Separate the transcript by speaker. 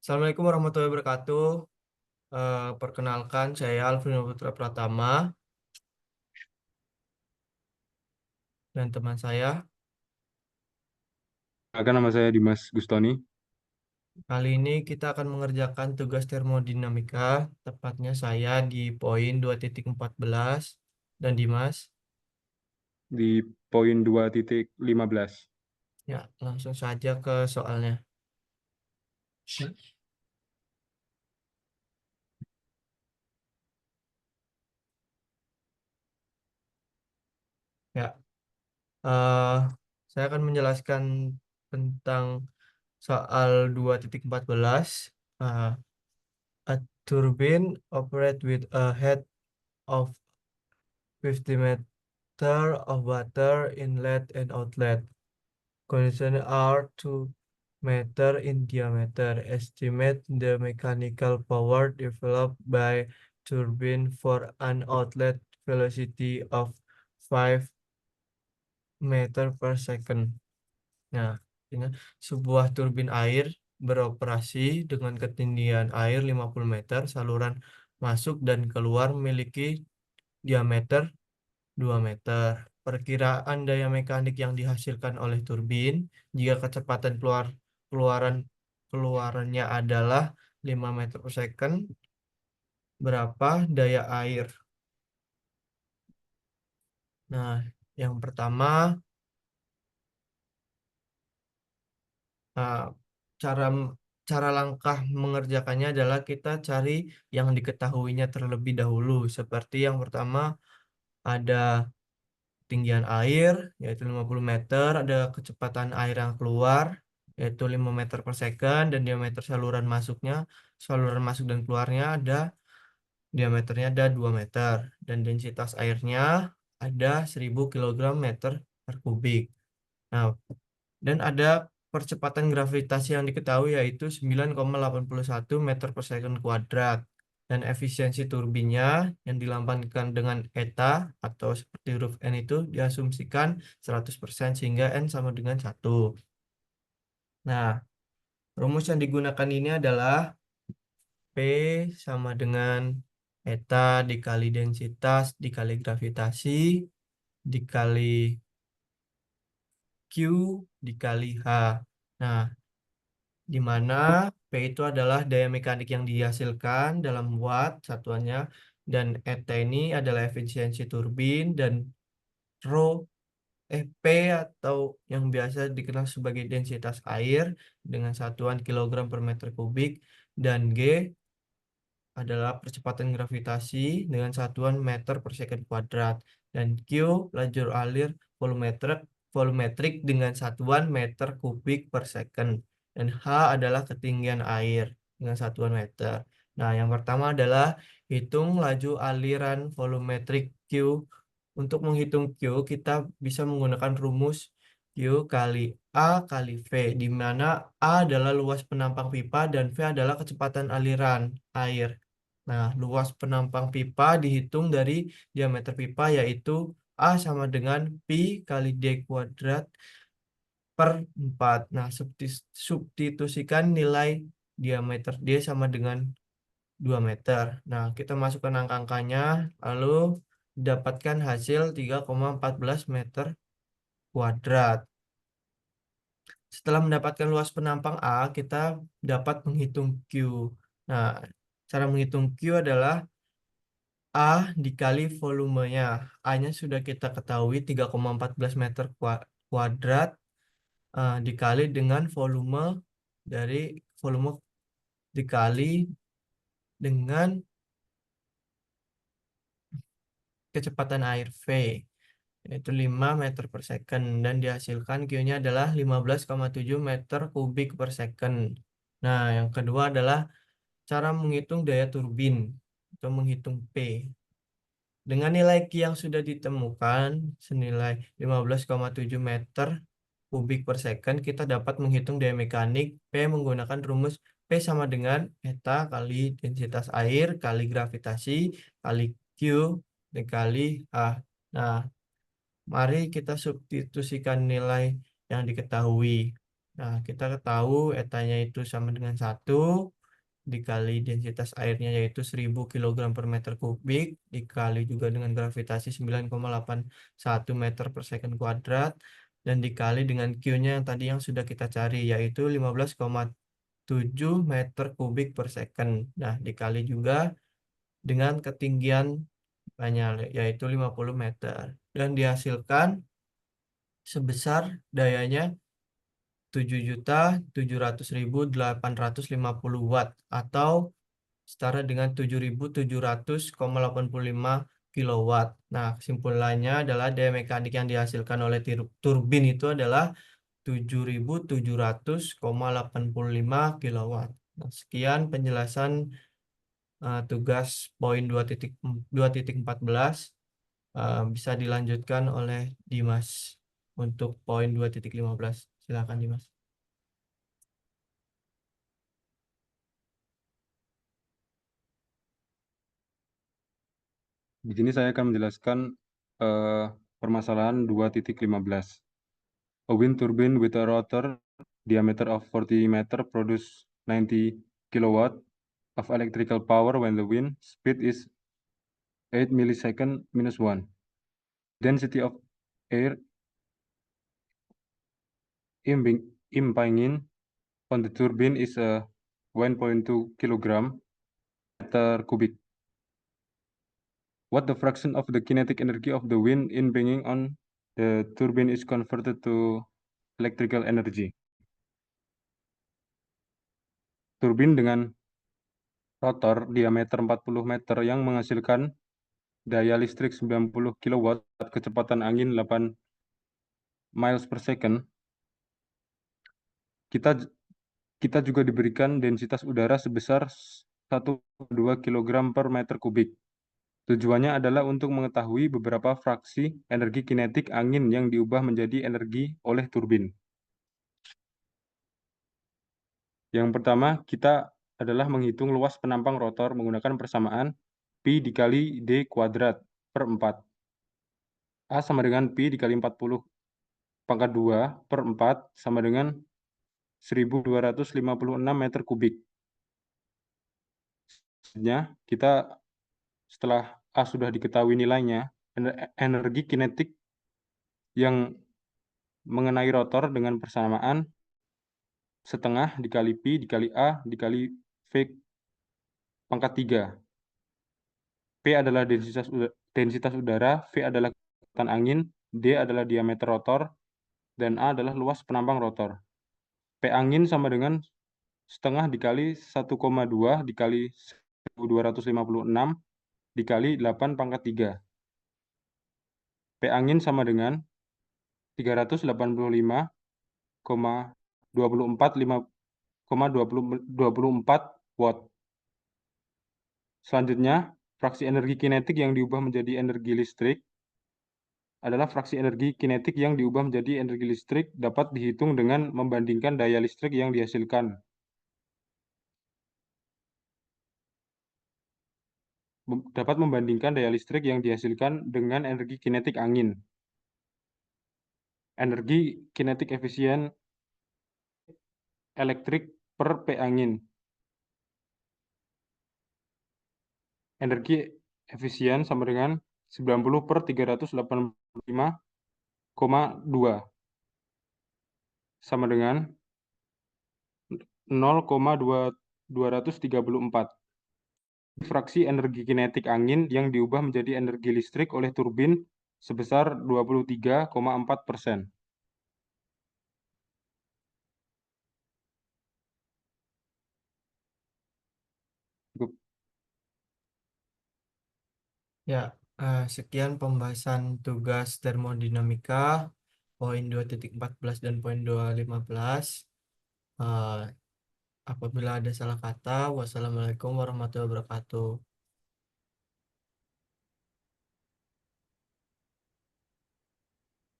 Speaker 1: Assalamualaikum warahmatullahi wabarakatuh. Perkenalkan, saya Alvin Putra Pratama dan teman saya.
Speaker 2: Akan nama saya Dimas Gustoni
Speaker 1: Kali ini kita akan mengerjakan tugas termodinamika, tepatnya saya di poin 2.14 dan Dimas.
Speaker 2: di poin 2.15.
Speaker 1: Ya, langsung saja ke soalnya. Ya, eh, saya akan menjelaskan tentang soal 2.14. Uh, a turbine operate with a head of 50 meter of water inlet and outlet. Conditions are 2 meter in diameter. Estimate the mechanical power developed by turbine for an outlet velocity of 5 meter per second. Nah, ini sebuah turbin air beroperasi dengan ketinggian air 50 meter, saluran masuk dan keluar memiliki diameter 2 meter. Perkiraan daya mekanik yang dihasilkan oleh turbin jika kecepatan keluaran keluarannya adalah 5 meter per second, berapa daya air? Nah, yang pertama, ah, cara cara langkah mengerjakannya adalah kita cari yang diketahuinya terlebih dahulu. Seperti yang pertama ada ketinggian air yaitu 50 meter, ada kecepatan air yang keluar yaitu 5 meter per second, dan diameter saluran masuk dan keluarnya diameternya ada 2 meter, dan densitas airnya ada 1000 kilogram meter per kubik. Nah, dan ada percepatan gravitasi yang diketahui yaitu 9,81 meter per second kuadrat. Dan efisiensi turbinnya yang dilambangkan dengan eta atau seperti huruf N itu diasumsikan 100% sehingga N sama dengan 1. Nah, rumus yang digunakan ini adalah P sama dengan eta dikali densitas dikali gravitasi dikali Q dikali H. Nah, di mana P itu adalah daya mekanik yang dihasilkan dalam watt satuannya, dan ET ini adalah efisiensi turbin, dan rho P atau yang biasa dikenal sebagai densitas air dengan satuan kilogram per meter kubik, dan G adalah percepatan gravitasi dengan satuan meter per second kuadrat, dan Q lajur alir volumetrik volumetrik dengan satuan meter kubik per second, dan H adalah ketinggian air dengan satuan meter. Nah, yang pertama adalah hitung laju aliran volumetrik Q. Untuk menghitung Q, kita bisa menggunakan rumus Q kali A kali V, di mana A adalah luas penampang pipa dan V adalah kecepatan aliran air. Nah, luas penampang pipa dihitung dari diameter pipa yaitu A sama dengan pi kali D kuadrat per 4. Nah, substitusikan nilai diameter D sama dengan 2 meter. Nah, kita masukkan angka-angkanya, lalu dapatkan hasil 3,14 meter kuadrat. Setelah mendapatkan luas penampang A, kita dapat menghitung Q. Nah, cara menghitung Q adalah A dikali volumenya. A-nya sudah kita ketahui 3,14 meter kuadrat, dikali dengan dari volume dikali dengan kecepatan air V, yaitu 5 meter per second, dan dihasilkan Q-nya adalah 15,7 meter kubik per second. Nah, yang kedua adalah cara menghitung daya turbin atau menghitung P. Dengan nilai Q yang sudah ditemukan senilai 15,7 meter kubik per second, kita dapat menghitung daya mekanik P menggunakan rumus P sama dengan eta kali densitas air kali gravitasi kali Q dikali H. Nah, mari kita substitusikan nilai yang diketahui. Nah, kita tahu etanya itu sama dengan 1 dikali densitas airnya yaitu 1000 kg per meter kubik dikali juga dengan gravitasi 9,81 meter per second kuadrat dan dikali dengan Q-nya yang tadi yang sudah kita cari yaitu 15,7 meter kubik per second. Nah, dikali juga dengan ketinggian yaitu 50 meter dan dihasilkan sebesar dayanya 7.700.850 watt atau setara dengan 7.700,85 kilowatt. Nah, kesimpulannya adalah daya mekanik yang dihasilkan oleh turbin itu adalah 7.700,85 kilowatt. Nah, sekian penjelasan tugas poin 2.14. Bisa dilanjutkan oleh Dimas untuk poin 2.15. Silakan Dimas.
Speaker 2: Di sini saya akan menjelaskan permasalahan 2.15. A wind turbine with a rotor diameter of 40 meter produce 90 kilowatt of electrical power when the wind speed is 8 millisecond minus 1. Density of air impinging on the turbine is a 1.2 kilogram meter cubic. What the fraction of the kinetic energy of the wind impinging on the turbine is converted to electrical energy. Turbin dengan rotor diameter 40 meter yang menghasilkan daya listrik 90 kW, kecepatan angin 8 miles per second. Kita juga diberikan densitas udara sebesar 1,2 kg per meter kubik. Tujuannya adalah untuk mengetahui beberapa fraksi energi kinetik angin yang diubah menjadi energi oleh turbin. Yang pertama, kita adalah menghitung luas penampang rotor menggunakan persamaan Pi dikali D kuadrat per 4. A sama dengan Pi dikali 40 pangkat 2 per 4 sama dengan 1256 meter kubik. Selanjutnya, kita setelah A sudah diketahui nilainya, energi kinetik yang mengenai rotor dengan persamaan setengah dikali Pi dikali A dikali V pangkat 3. P adalah densitas udara, V adalah kecepatan angin, D adalah diameter rotor, dan A adalah luas penampang rotor. P angin sama dengan setengah dikali 1,2 dikali 1256 dikali 8 pangkat 3. P angin sama dengan 385,24 watt. Selanjutnya, fraksi energi kinetik yang diubah menjadi energi listrik adalah fraksi energi kinetik yang diubah menjadi energi listrik dapat dihitung dengan membandingkan daya listrik yang dihasilkan. Dapat membandingkan daya listrik yang dihasilkan dengan energi kinetik angin. Energi kinetik efisien elektrik per P angin. Energi efisien sama dengan 90 per 385,2 sama dengan 0,234. Fraksi energi kinetik angin yang diubah menjadi energi listrik oleh turbin sebesar 23,4%.
Speaker 1: Ya, sekian pembahasan tugas termodinamika poin 2.14 dan poin 2.15. Apabila ada salah kata, wassalamualaikum warahmatullahi wabarakatuh.